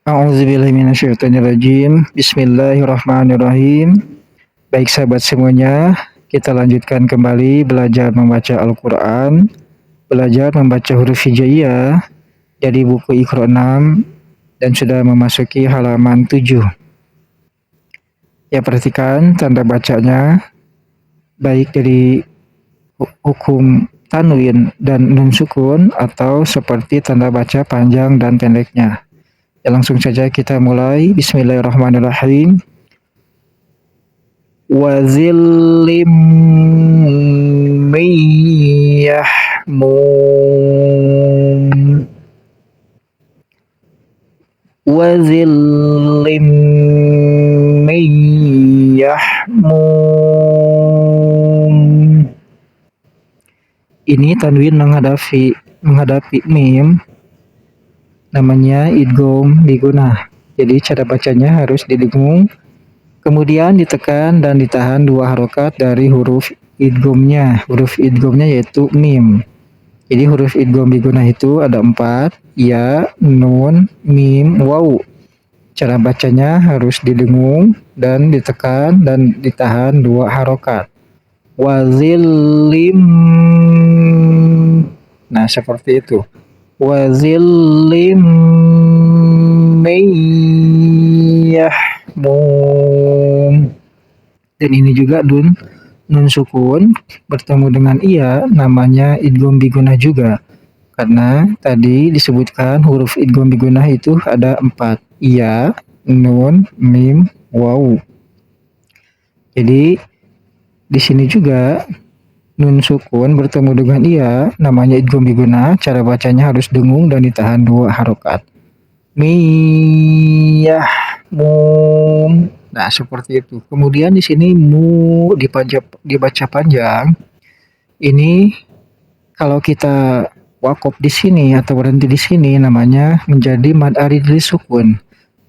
A'udzubillahiminasyaitonirrajim. Bismillahirrahmanirrahim. Baik sahabat semuanya, kita lanjutkan kembali belajar membaca Al-Quran, belajar membaca huruf hijaiyah dari buku Iqra 6 dan sudah memasuki halaman 7. Ya, perhatikan tanda bacanya, baik dari hukum tanwin dan nun sukun atau seperti tanda baca panjang dan pendeknya. Ya, langsung saja kita mulai. Bismillahirrahmanirrahim. Wa zillim miyahmum. Wa zillim miyahmum. Ini tanwin menghadapi mim, namanya idgham bigunah. Jadi cara bacanya harus didengung, kemudian ditekan dan ditahan 2 harokat dari huruf idghamnya. Huruf idghamnya yaitu mim. Jadi huruf idgham bigunah itu ada 4, ya, nun, mim, waw. Cara bacanya harus didengung dan ditekan dan ditahan 2 harokat. Wazillim. Nah, seperti itu. Wazillim miyahmum. Dan ini juga nun sukun bertemu dengan iya, namanya idgham bigunah juga. Karena tadi disebutkan huruf idgham bigunah itu ada 4, iya, nun, mim, waw. Jadi di sini juga nun sukun bertemu dengan iya, namanya idgham bigunah. Cara bacanya harus dengung dan ditahan 2 harokat. Miyahmum. Nah, seperti itu. Kemudian di sini mu dibaca panjang. Ini kalau kita wakaf di sini atau berhenti di sini namanya menjadi mad arid li sukun.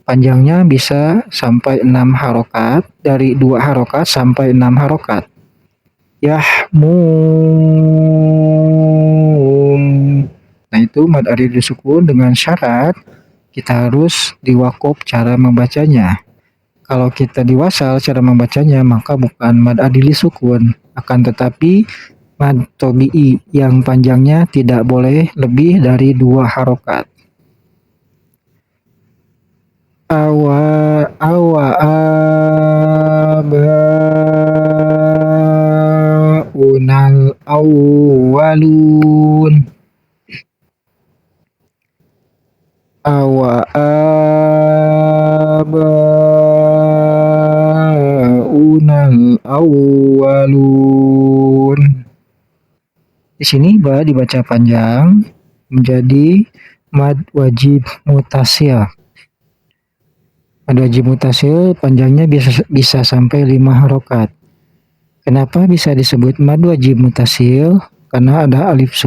Panjangnya bisa sampai 6 harokat, dari 2 harokat sampai 6 harokat. Yahmum. Nah, itu mad arid li sukun dengan syarat kita harus diwakaf cara membacanya. Kalau kita diwasal cara membacanya maka bukan mad arid li sukun, akan tetapi mad tobi'i yang panjangnya tidak boleh lebih dari 2 harokat. Aba'unal awwalun. Aba'unal awwalun. Di sini ba dibaca panjang menjadi mad wajib mutasil. Mad wajib mutasil panjangnya bisa sampai 5 harokat. Kenapa bisa disebut mad wajib mutasil? Karena ada alif.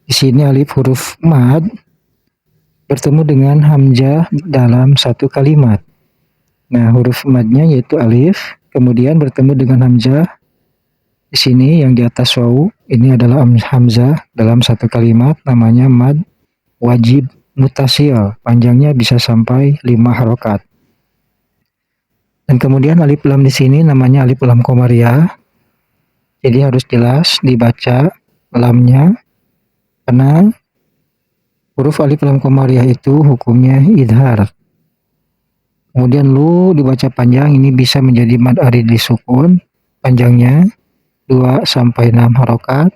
Di sini alif huruf mad bertemu dengan hamzah dalam satu kalimat. Nah, huruf madnya yaitu alif, kemudian bertemu dengan hamzah. Di sini yang di atas waw, ini adalah hamzah dalam satu kalimat, namanya mad wajib mutasil. Panjangnya bisa sampai 5 harokat. Dan kemudian alif lam di sini namanya alif lam komariah. Jadi harus jelas dibaca lamnya, karena huruf alif lam komariah itu hukumnya idhar. Kemudian lu dibaca panjang, ini bisa menjadi mad arid li sukun, panjangnya 2 sampai 6 harokat.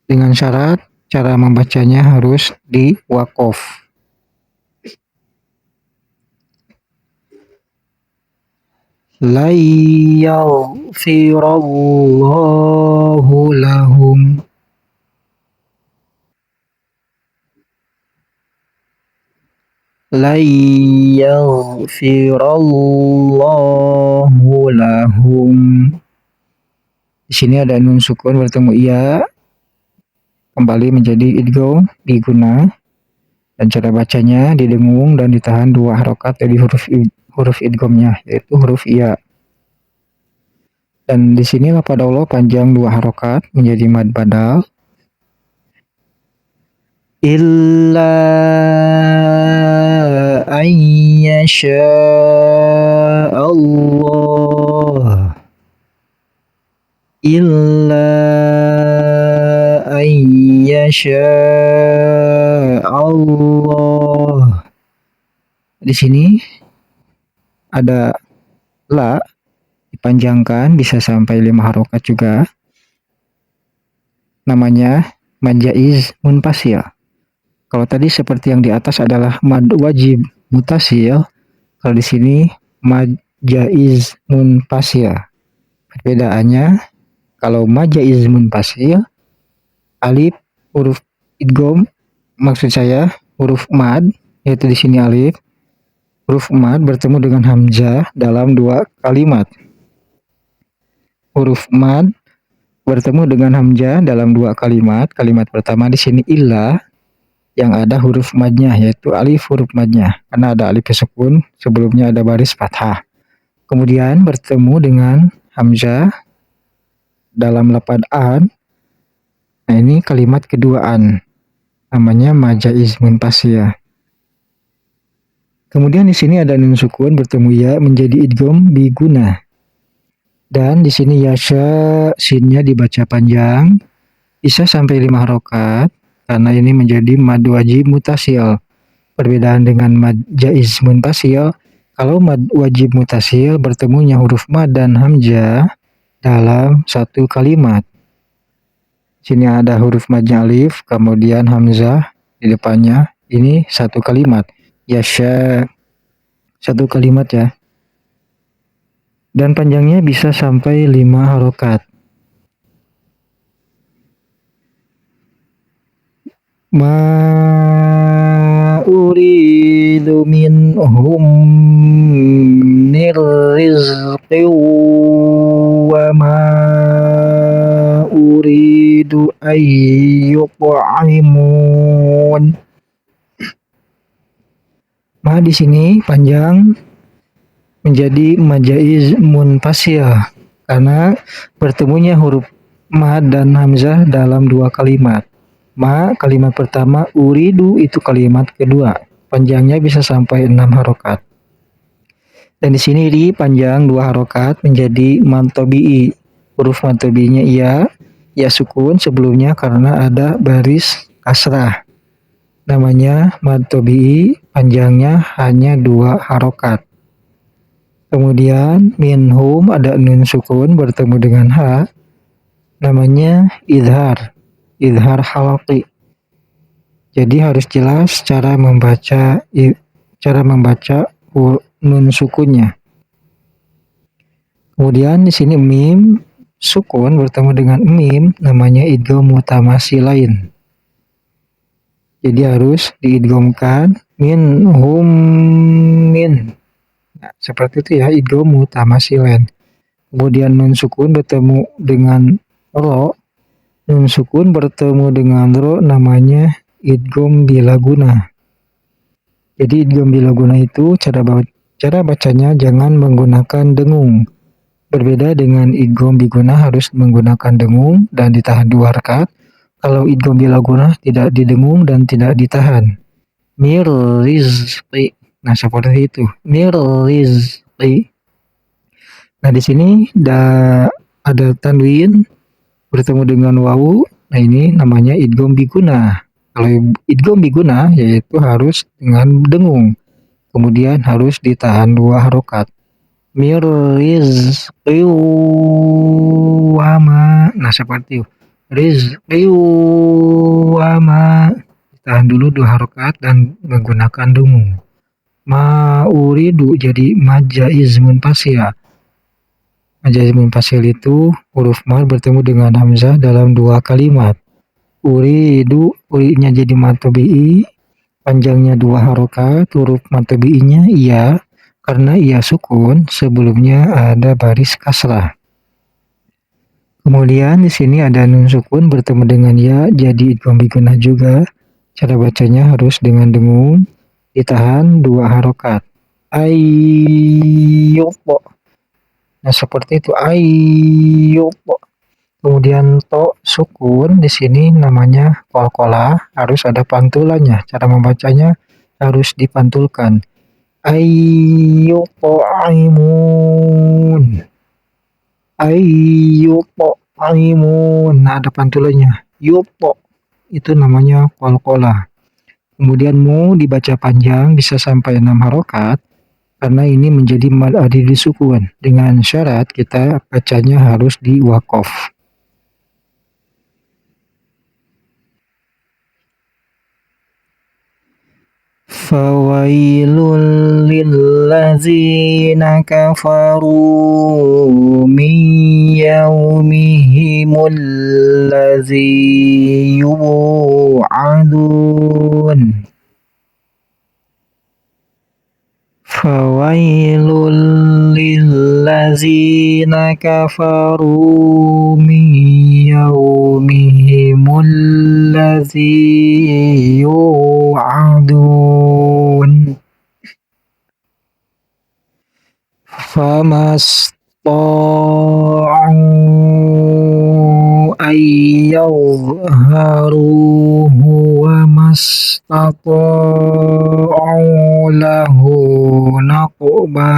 Dengan syarat cara membacanya harus diwakaf. La yaghfirallahu lahum. La yaghfirallahu lahum. Di sini ada nun sukun bertemu iya, kembali menjadi idgham bigunah, dan cara bacanya didengung dan ditahan 2 harokat dari huruf idghamnya, yaitu huruf iya. Dan di sini lafadz Allah panjang 2 harokat menjadi mad badal. Illa Allah illa an yasha Allah. Di sini ada la dipanjangkan bisa sampai 5 harokat juga. Namanya mad jaiz munfasil. Kalau tadi seperti yang di atas adalah mad wajib mutasil, kalau di sini mad jaiz munfasil. Perbedaannya, kalau mad jaiz munfasil, alif huruf idgham, maksud saya huruf mad, yaitu di sini alif, huruf mad bertemu dengan hamzah dalam 2 kalimat. Huruf mad bertemu dengan hamzah dalam 2 kalimat. Kalimat pertama di sini illa, yang ada huruf madnya, yaitu alif huruf madnya, karena ada alif sukun, sebelumnya ada baris fathah. Kemudian bertemu dengan hamzah dalam lafaz an. Nah, ini kalimat keduaan, namanya mad jaiz munfasil. Kemudian di sini ada nun sukun bertemu ya menjadi idgham bi gunnah. Dan di sini yasha, sinnya dibaca panjang, bisa sampai 5 harokat, karena ini menjadi mad wajib mutasil. Perbedaan dengan mad jaiz munfasil, kalau mad wajib mutasil bertemunya huruf mad dan hamzah dalam 1 kalimat. Sini ada huruf madnya alif, kemudian hamzah di depannya, ini 1 kalimat. Yasha, 1 kalimat ya. Dan panjangnya bisa sampai 5 harokat. Ma uridu minhum min rizqi wa ma uridu ayyut'imun. Ma di sini panjang menjadi mad jaiz munfasil karena bertemunya huruf mad dan hamzah dalam 2 kalimat. Ma kalimat pertama, uridu itu kalimat kedua. Panjangnya bisa sampai 6 harokat. Dan di sini ri panjang 2 harokat menjadi mad tabi'i. Huruf mad tabi'inya ya sukun sebelumnya karena ada baris kasrah. Namanya mad tabi'i, panjangnya hanya 2 harokat. Kemudian minhum ada nun sukun bertemu dengan ha, namanya idhar halaqi. Jadi harus jelas cara membaca nun sukunnya. Kemudian di sini mim sukun bertemu dengan mim, namanya idgham mutamatsilain. Jadi harus diidghamkan minhum min. Nah, seperti itu ya, idgham mutamatsilain. Kemudian nun sukun bertemu dengan ro. Nun sukun bertemu dengan ro, namanya idgham bila guna. Jadi idgham bila guna itu cara bacanya jangan menggunakan dengung. Berbeda dengan idgham biguna harus menggunakan dengung dan ditahan 2 harokat. Kalau idgham bila guna tidak didengung dan tidak ditahan. Mir rizqi. Nah, seperti itu. Mir rizqi. Nah, di sini ada tanwin bertemu dengan wawu. Nah, ini namanya idgham biguna. Kalau idgham biguna yaitu harus dengan dengung. Kemudian harus ditahan 2 harokat. Mir rizqi wa ma. Nah, seperti itu. Rizqi wa ma. Ditahan dulu 2 harokat dan menggunakan dengung. Ma uridu jadi mad jaiz munfasil. Mad jaiz munfasil itu huruf mad bertemu dengan hamzah dalam 2 kalimat. Uridu, urinya jadi mad tabi'i, panjangnya 2 harokat, huruf mad tabi'inya iya, karena iya sukun, sebelumnya ada baris kasrah. Kemudian di sini ada nun sukun bertemu dengan ya, jadi idgham biguna juga. Cara bacanya harus dengan dengung, ditahan 2 harokat. Ayyupo. Nah, seperti itu, ayyupo. Kemudian to sukun di sini namanya qalqalah, harus ada pantulannya. Cara membacanya harus dipantulkan. ayyut'imun, ayyut'imun. Nah, ada pantulnya. Yupo itu namanya qalqalah. Kemudian mu dibaca panjang bisa sampai 6 harokat karena ini menjadi mad adil disukun. Dengan syarat kita bacanya harus di waqaf. Fawailul lillazina kafaru min yaumihimul ladzi yu'adun. Fawailul lillazina kafaru min yaumihimul ladzi yu'adun. Famasta'u ayyadhharuhu wa mastata'u lahu naqba.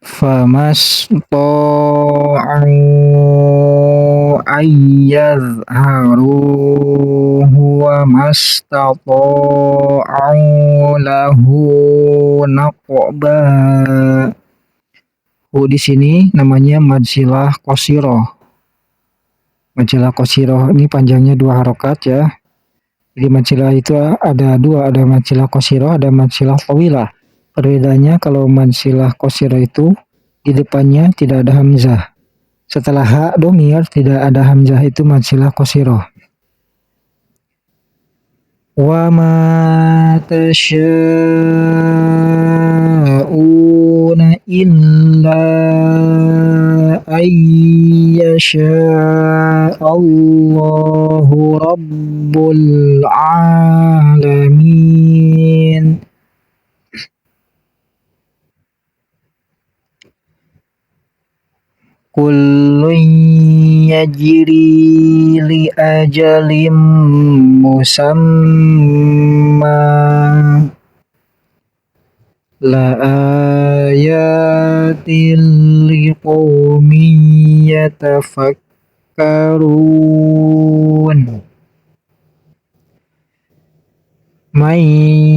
Famasta'u ayyadhharuhu wa mastata'u lahu naqba. Di sini namanya mad silah qasirah. Mad silah qasirah ini panjangnya 2 harokat ya. Jadi mad silah itu ada 2, ada mad silah qasirah, ada mad silah tawilah. Perbedaannya kalau mad silah qasirah itu di depannya tidak ada hamzah. Setelah ha dhamir tidak ada hamzah, itu mad silah qasirah. Wa ma tasya'una illa ayyasha'allahu rabbul alamin. Kullun yajri li ajalim musamma. La ayatin liqaumin yatafakkarun. Man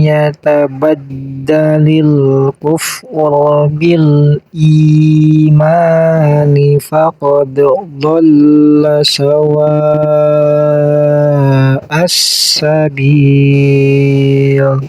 yatabaddalil kufra bil imani faqad dhalla sawa'as sabil.